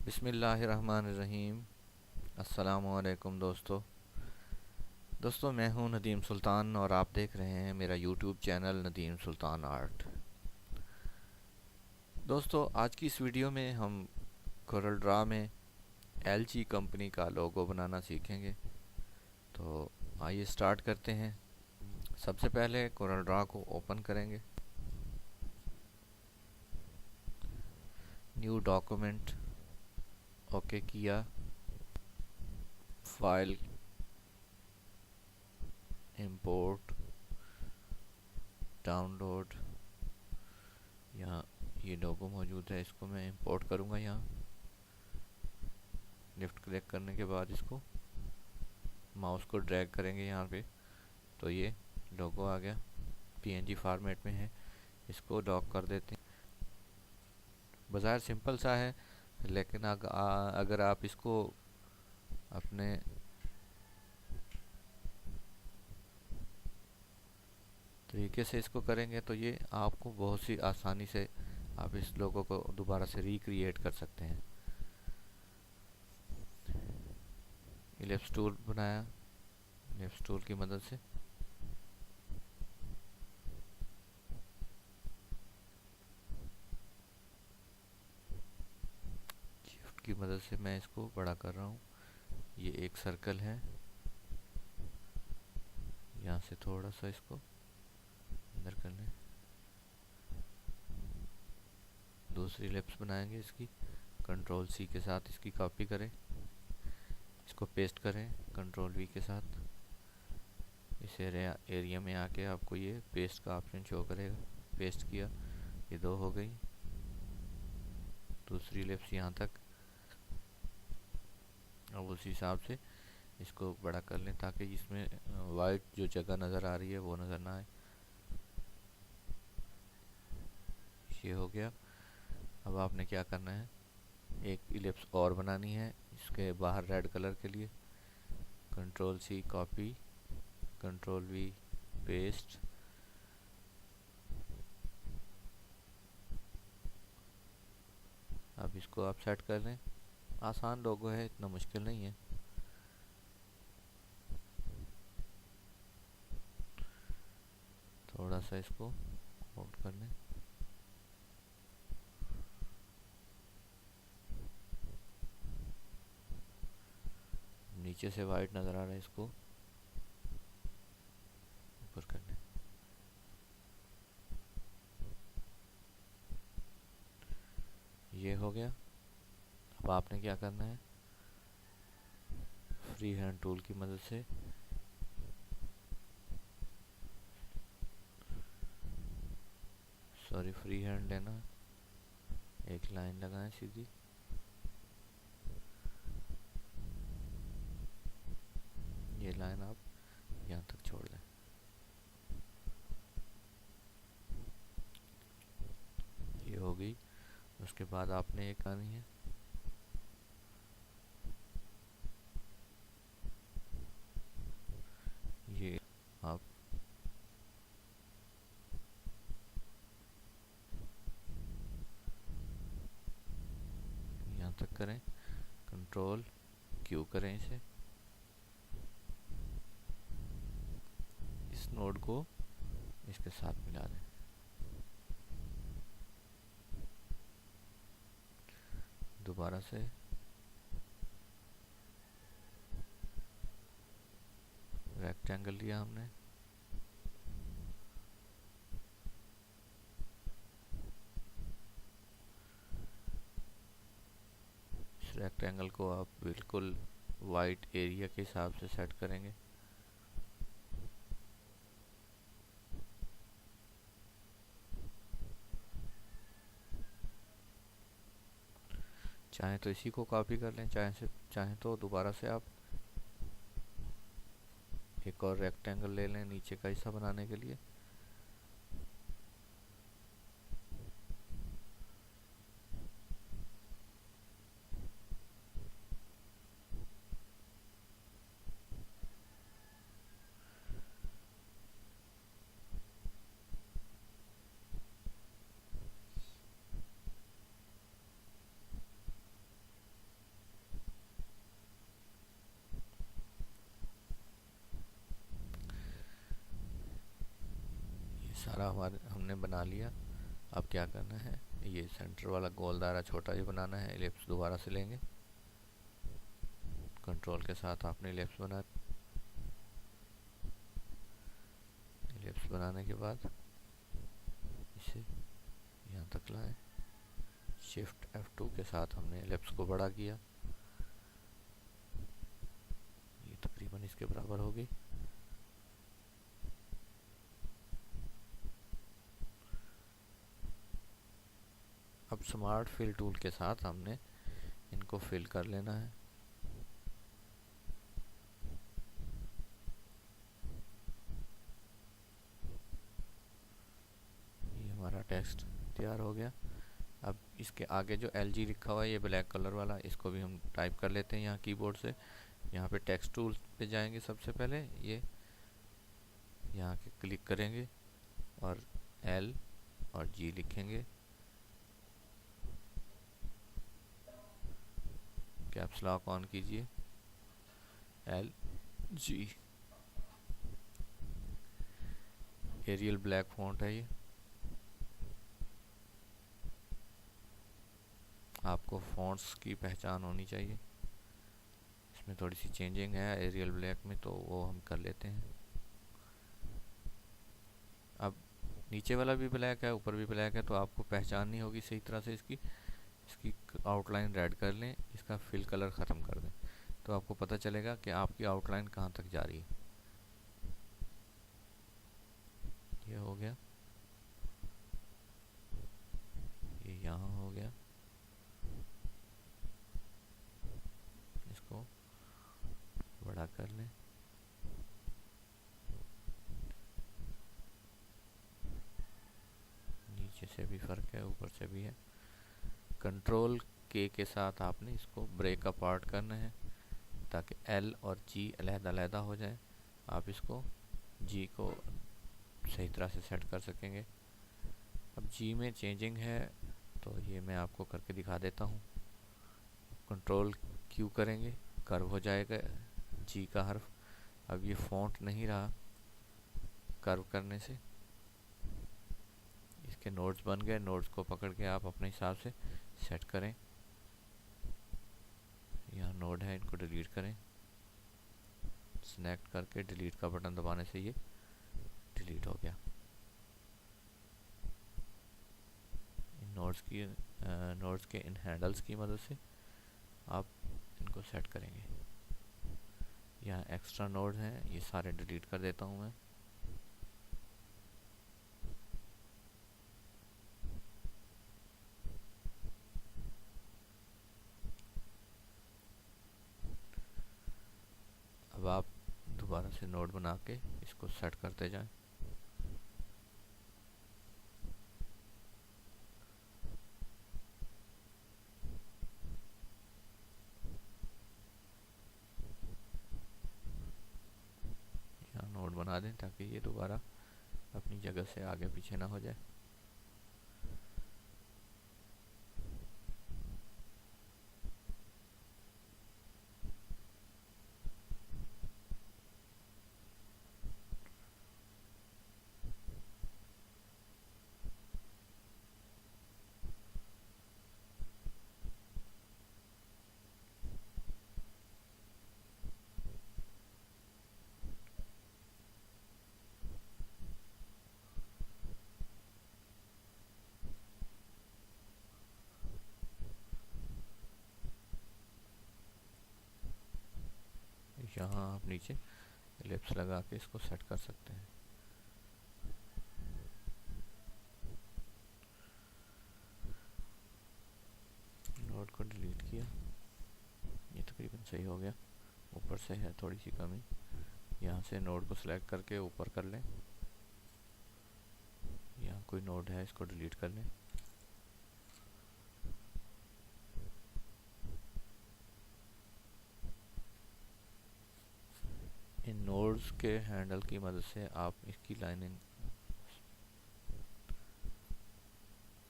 बिस्मिल्लाहिर्रहमानिर्रहीम। अस्सलामुअलैकुम दोस्तों मैं हूं नदीम सुल्तान और आप देख रहे हैं मेरा यूट्यूब चैनल नदीम सुल्तान आर्ट। दोस्तों आज की इस वीडियो में हम कोरल ड्रा में एलजी कंपनी का लोगो बनाना सीखेंगे। तो आइए स्टार्ट करते हैं। सबसे पहले कोरल ड्रा को ओपन करेंगे। न्यू डॉक्यूमेंट ओके किया, फाइल इंपोर्ट डाउनलोड, यहाँ ये लोगो मौजूद है, इसको मैं इंपोर्ट करूँगा। यहाँ लेफ़्ट क्लिक करने के बाद इसको माउस को ड्रैग करेंगे यहाँ पे, तो ये लोगो आ गया। पीएनजी फॉर्मेट में है, इसको लॉक कर देते हैं। बाज़ार सिंपल सा है, लेकिन अगर आप इसको अपने तरीके से इसको करेंगे तो ये आपको बहुत सी आसानी से आप इस लोगो को दोबारा से रिक्रिएट कर सकते हैं। इलिप्स टूल बनाया, इलिप्स टूल की मदद से शिफ्ट की मदद से मैं इसको बड़ा कर रहा हूँ। ये एक सर्कल है, यहाँ से थोड़ा सा इसको अंदर कर लें। दूसरी इलिप्स बनाएंगे, इसकी कंट्रोल सी के साथ इसकी कॉपी करें, इसको पेस्ट करें कंट्रोल वी के साथ। इस एरिया में आके आपको ये पेस्ट का ऑप्शन शो करेगा। पेस्ट किया, ये दो हो गई। दूसरी इलिप्स यहाँ तक। अब उसी हिसाब से इसको बड़ा कर लें ताकि इसमें वाइट जो जगह नज़र आ रही है वो नज़र ना आए। ये हो गया। अब आपने क्या करना है, एक इलिप्स और बनानी है इसके बाहर रेड कलर के लिए। Control C copy, control V paste. अब इसको आप सेट कर लें। आसान लोगो है, इतना मुश्किल नहीं है। थोड़ा सा इसको होल्ड कर लें। नीचे से वाइट नज़र आ रहा है, इसको ऊपर कर लें। ये हो गया। अब आपने क्या करना है, फ्री हैंड टूल की मदद से फ्री हैंड लेना, एक लाइन लगाएं सीधी। ये लाइन आप यहाँ तक छोड़ दें। ये हो गई। उसके बाद आपने एक आनी है, ये आप यहाँ तक करें, कंट्रोल क्यू करें इसे। इस नोड को इसके साथ मिला दें। दोबारा से रेक्टेंगल लिया हमने, इस रेक्टेंगल को आप बिल्कुल वाइट एरिया के हिसाब से सेट करेंगे। चाहे तो इसी को कॉपी कर लें, चाहे तो दोबारा से आप एक और रेक्टेंगल ले लें नीचे का हिस्सा बनाने के लिए। सारा हमारे हमने बना लिया। अब क्या करना है, ये सेंटर वाला गोल दायरा छोटा ही बनाना है। एलिप्स दोबारा से लेंगे, कंट्रोल के साथ आपने एलिप्स बना। एलिप्स बनाने के बाद इसे यहाँ तक लाए, शिफ्ट F2 के साथ हमने एलिप्स को बड़ा किया। ये तकरीबन इसके बराबर होगी। अब स्मार्ट फिल टूल के साथ हमने इनको फिल कर लेना है। ये हमारा टेक्स्ट तैयार हो गया। अब इसके आगे जो LG लिखा हुआ है ये ब्लैक कलर वाला, इसको भी हम टाइप कर लेते हैं यहाँ कीबोर्ड से। यहाँ पे टेक्स्ट टूल पे जाएंगे, सबसे पहले ये यहाँ के क्लिक करेंगे और L और G लिखेंगे। कैप्स लॉक ऑन कीजिए, LG। एरियल ब्लैक फॉन्ट है ये। आपको फॉन्ट्स की पहचान होनी चाहिए। इसमें थोड़ी सी चेंजिंग है एरियल ब्लैक में, तो वो हम कर लेते हैं। अब नीचे वाला भी ब्लैक है, ऊपर भी ब्लैक है, तो आपको पहचान नहीं होगी सही तरह से इसकी आउटलाइन रेड कर लें, इसका फिल कलर ख़त्म कर दें, तो आपको पता चलेगा कि आपकी आउटलाइन कहाँ तक जा रही है। ये हो गया, ये यहाँ हो गया। इसको बड़ा कर लें। नीचे से भी फ़र्क है, ऊपर से भी है। कंट्रोल K के साथ आपने इसको ब्रेक अपार्ट करना है ताकि L और G अलग-अलग हो जाए। आप इसको G को सही तरह से सेट कर सकेंगे। अब G में चेंजिंग है तो ये मैं आपको करके दिखा देता हूँ। कंट्रोल Q करेंगे, कर्व हो जाएगा G का हर्फ। अब ये फॉन्ट नहीं रहा कर्व करने से। इसके नोड्स बन गए, नोड्स को पकड़ के आप अपने हिसाब से सेट करें। यहाँ नोड है, इनको डिलीट करें। सेलेक्ट करके डिलीट का बटन दबाने से ये डिलीट हो गया। इन नोड्स के इन हैंडल्स की मदद से आप इनको सेट करेंगे। यहाँ एक्स्ट्रा नोड हैं, ये सारे डिलीट कर देता हूँ मैं। अब आप दोबारा से नोड बना के इसको सेट करते जाएं। यहाँ नोड बना दें ताकि ये दोबारा अपनी जगह से आगे पीछे ना हो जाए। यहाँ आप नीचे एलिप्स लगा के इसको सेट कर सकते हैं। नोड को डिलीट किया, ये तकरीबन सही हो गया। ऊपर से है थोड़ी सी कमी, यहाँ से नोड को सिलेक्ट करके ऊपर कर लें। यहाँ कोई नोड है, इसको डिलीट कर लें। इन नोड्स के हैंडल की मदद से आप इसकी लाइनिंग,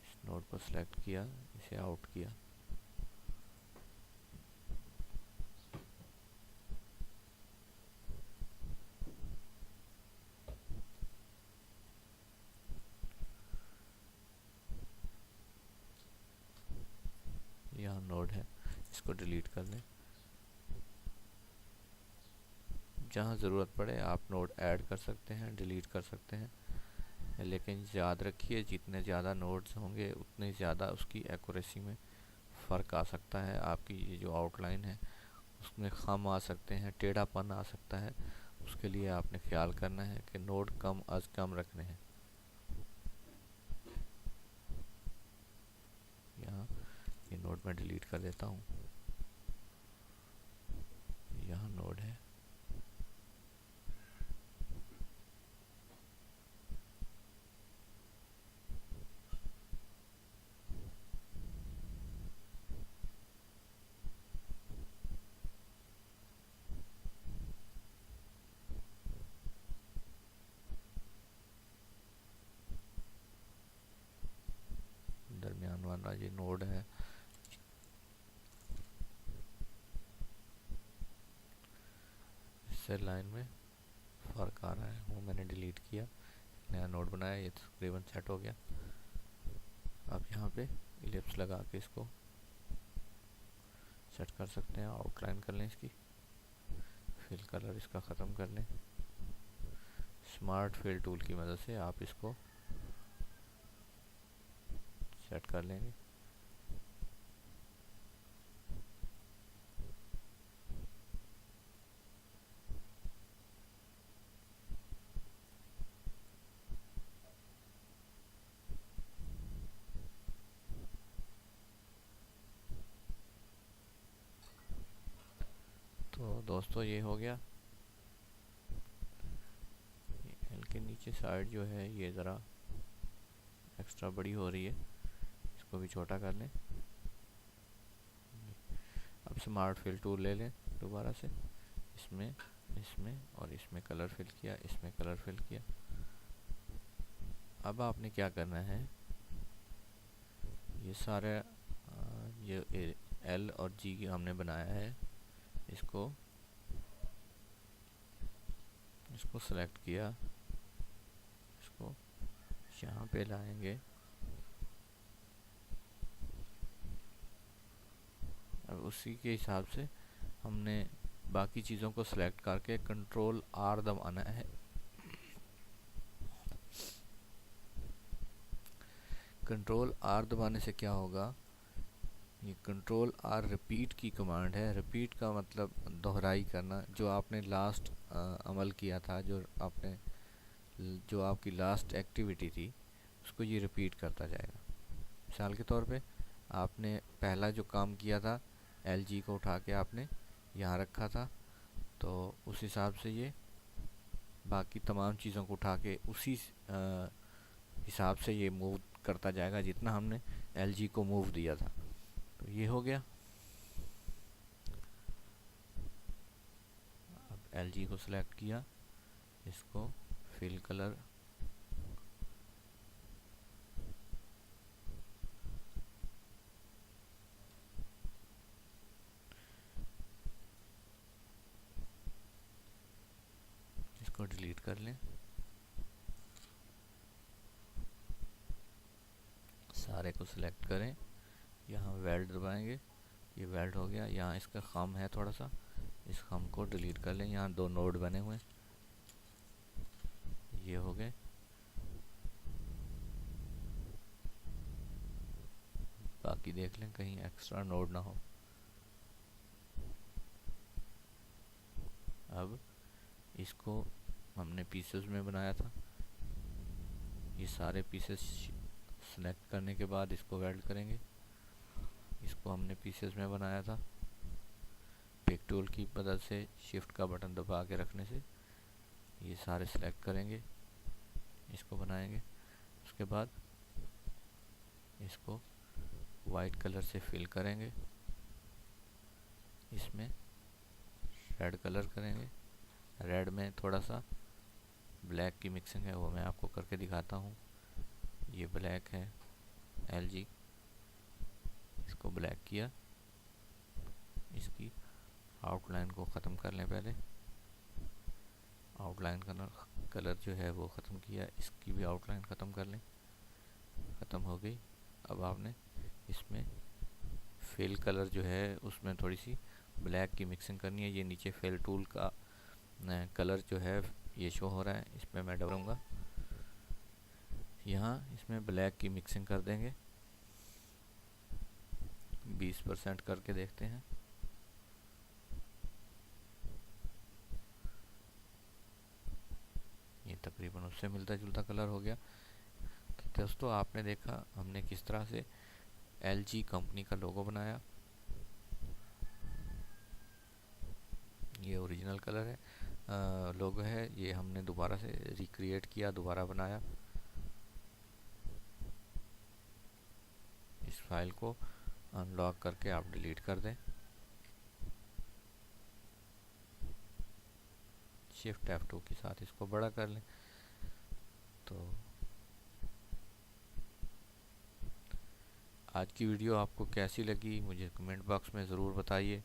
इस नोड को सिलेक्ट किया, इसे आउट किया, यहाँ नोड है, इसको डिलीट कर लें। जहाँ ज़रूरत पड़े आप नोड ऐड कर सकते हैं, डिलीट कर सकते हैं, लेकिन याद रखिए जितने ज़्यादा नोड्स होंगे उतने ज़्यादा उसकी एक्यूरेसी में फ़र्क आ सकता है। आपकी ये जो आउटलाइन है उसमें खम आ सकते हैं, टेढ़ापन आ सकता है। उसके लिए आपने ख्याल करना है कि नोड कम अज़ कम रखने हैं। यहाँ ये नोड मैं डिलीट कर देता हूँ। यहाँ नोड है, दरमियान वाला ये नोड है। इससे लाइन में फ़र्क आ रहा है, वो मैंने डिलीट किया, नया नोड बनाया, ये तकरीबन सेट हो गया। अब यहाँ पे इलिप्स लगा के इसको सेट कर सकते हैं, आउटलाइन कर लें इसकी, फिल कलर इसका ख़त्म कर लें। स्मार्ट फिल टूल की मदद से आप इसको सेट कर लेंगे। तो दोस्तों ये हो गया। एल के नीचे साइड जो है ये ज़रा एक्स्ट्रा बड़ी हो रही है, इसको भी छोटा कर लें। अब स्मार्ट फिल टूल ले लें दोबारा से, इसमें इसमें और इसमें कलर फिल किया, इसमें कलर फिल किया। अब आपने क्या करना है, ये सारे ये एल और जी की हमने बनाया है, इसको सेलेक्ट किया, इसको यहाँ पे लाएंगे। अब उसी के हिसाब से हमने बाकी चीज़ों को सिलेक्ट करके कंट्रोल आर दबाना है। कंट्रोल आर दबाने से क्या होगा, ये कंट्रोल आर रिपीट की कमांड है। रिपीट का मतलब दोहराई करना, जो आपने लास्ट अमल किया था, जो आपकी लास्ट एक्टिविटी थी, उसको ये रिपीट करता जाएगा। मिसाल के तौर पे आपने पहला जो काम किया था, एलजी को उठा के आपने यहाँ रखा था, तो उस हिसाब से ये बाकी तमाम चीज़ों को उठा के उसी हिसाब से ये मूव करता जाएगा जितना हमने एलजी को मूव दिया था। तो ये हो गया। अब एलजी को सिलेक्ट किया, इसको फिल कलर इसको डिलीट कर लें, सारे को सिलेक्ट करें, यहाँ वेल्ड दबाएंगे, ये वेल्ड हो गया। यहाँ इसका खम है थोड़ा सा, इस खम को डिलीट कर लें। यहाँ दो नोड बने हुए हैं, ये हो गए। बाकी देख लें कहीं एक्स्ट्रा नोड ना हो। अब इसको हमने पीसेस में बनाया था, ये सारे पीसेस सेलेक्ट करने के बाद इसको वेल्ड करेंगे। इसको हमने पीसेस में बनाया था, पिक टूल की मदद से शिफ्ट का बटन दबा के रखने से ये सारे सेलेक्ट करेंगे, इसको बनाएंगे। उसके बाद इसको वाइट कलर से फिल करेंगे, इसमें रेड कलर करेंगे। रेड में थोड़ा सा ब्लैक की मिक्सिंग है, वो मैं आपको करके दिखाता हूँ। ये ब्लैक है एलजी, इसको ब्लैक किया, इसकी आउटलाइन को ख़त्म कर लें। पहले आउटलाइन कलर जो है वो ख़त्म किया, इसकी भी आउटलाइन ख़त्म कर लें। ख़त्म हो गई। अब आपने इसमें फिल कलर जो है उसमें थोड़ी सी ब्लैक की मिक्सिंग करनी है। ये नीचे फिल टूल का कलर जो है ये शो हो रहा है, इसमें मैं डालूँगा। यहाँ इसमें ब्लैक की मिक्सिंग कर देंगे, 20% करके देखते हैं। ये तकरीबन उससे मिलता जुलता कलर हो गया। तो दोस्तों आपने देखा हमने किस तरह से LG कंपनी का लोगो बनाया। ये ओरिजिनल कलर है, लोगो है, ये हमने दोबारा से रिक्रिएट किया, दोबारा बनाया। इस फाइल को अनलॉक करके आप डिलीट कर दें। शिफ्ट F2 के साथ इसको बड़ा कर लें। तो आज की वीडियो आपको कैसी लगी मुझे कमेंट बॉक्स में ज़रूर बताइए।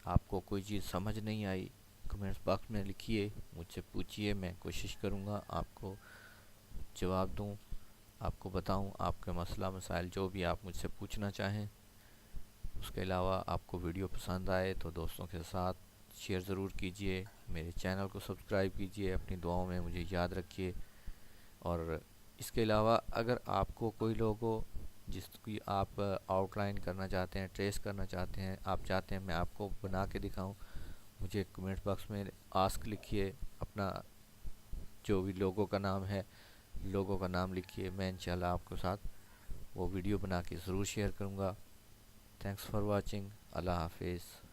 आपको कोई चीज़ समझ नहीं आई कमेंट्स बॉक्स में लिखिए, मुझसे पूछिए, मैं कोशिश करूँगा आपको जवाब दूँ, आपको बताऊँ आपके मसला मसाइल जो भी आप मुझसे पूछना चाहें। उसके अलावा आपको वीडियो पसंद आए तो दोस्तों के साथ शेयर ज़रूर कीजिए, मेरे चैनल को सब्सक्राइब कीजिए, अपनी दुआओं में मुझे याद रखिए। और इसके अलावा अगर आपको कोई लोगो जिसकी आप आउटलाइन करना चाहते हैं, ट्रेस करना चाहते हैं, आप चाहते हैं मैं आपको बना के दिखाऊं, मुझे कमेंट बॉक्स में आस्क लिखिए, अपना जो भी लोगो का नाम है, लोगो का नाम लिखिए, मैं इंशाल्लाह आपके साथ वो वीडियो बना के ज़रूर शेयर करूँगा। Thanks for watching. अल्लाह हाफिज़।